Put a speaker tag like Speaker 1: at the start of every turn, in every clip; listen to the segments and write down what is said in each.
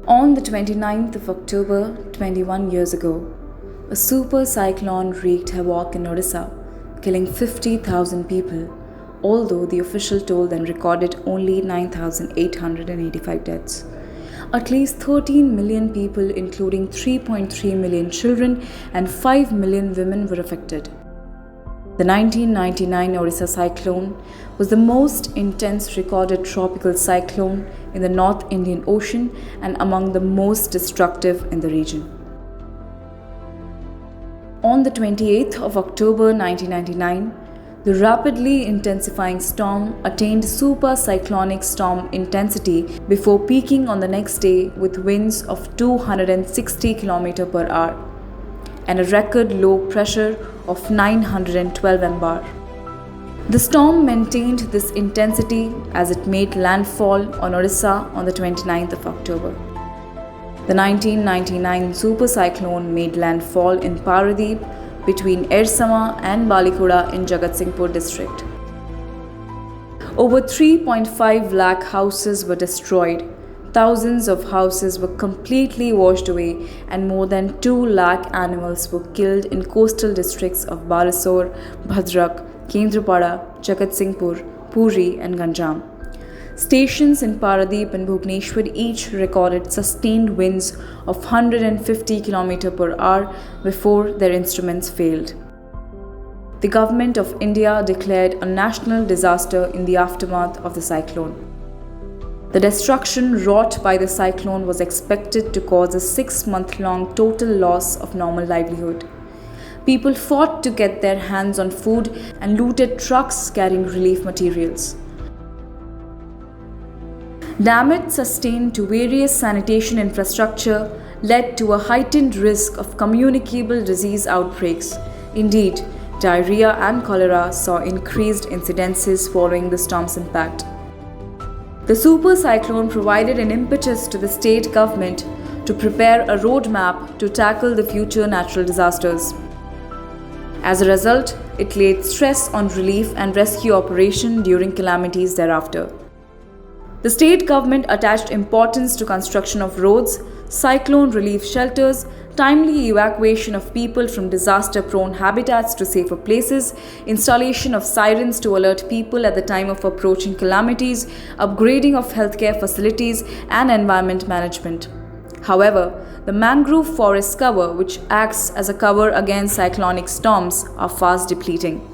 Speaker 1: On the 29th of October, 21 years ago, a super cyclone wreaked havoc in Odisha, killing 50,000 people, although the official toll then recorded only 9,885 deaths. At least 13 million people, including 3.3 million children and 5 million women, were affected. The 1999 Odisha cyclone was the most intense recorded tropical cyclone in the North Indian Ocean and among the most destructive in the region. On the 28th of October 1999, the rapidly intensifying storm attained supercyclonic storm intensity before peaking on the next day with winds of 260 km per hour and a record low pressure of 912 mbar. The storm maintained this intensity as it made landfall on Odisha on the 29th of October. The 1999 supercyclone made landfall in Paradeep between Ersama and Balikuda in Jagatsinghpur district. Over 3.5 lakh houses were destroyed. Thousands of houses were completely washed away and more than 2 lakh animals were killed in coastal districts of Balasore, Bhadrak, Kendrapada, Jagatsinghpur, Puri and Ganjam. Stations in Paradeep and Bhubaneswar each recorded sustained winds of 150 km per hour before their instruments failed. The Government of India declared a national disaster in the aftermath of the cyclone. The destruction wrought by the cyclone was expected to cause a 6-month-long total loss of normal livelihood. People fought to get their hands on food and looted trucks carrying relief materials. Damage sustained to various sanitation infrastructure led to a heightened risk of communicable disease outbreaks. Indeed, diarrhea and cholera saw increased incidences following the storm's impact. The super cyclone provided an impetus to the state government to prepare a roadmap to tackle the future natural disasters. As a result, it laid stress on relief and rescue operation during calamities thereafter. The state government attached importance to construction of roads, cyclone relief shelters, timely evacuation of people from disaster-prone habitats to safer places, installation of sirens to alert people at the time of approaching calamities, upgrading of healthcare facilities, and environment management. However, the mangrove forest cover, which acts as a cover against cyclonic storms, are fast depleting.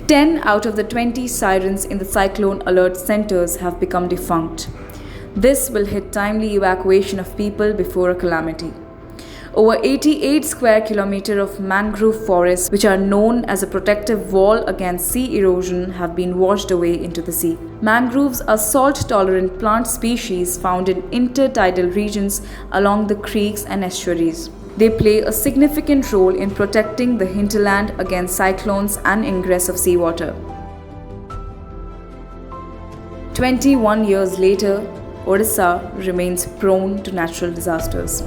Speaker 1: 10 out of the 20 sirens in the cyclone alert centers have become defunct. This will hit timely evacuation of people before a calamity. Over 88 square kilometers of mangrove forests, which are known as a protective wall against sea erosion, have been washed away into the sea. Mangroves are salt-tolerant plant species found in intertidal regions along the creeks and estuaries. They play a significant role in protecting the hinterland against cyclones and ingress of seawater. 21 years later, Odisha remains prone to natural disasters.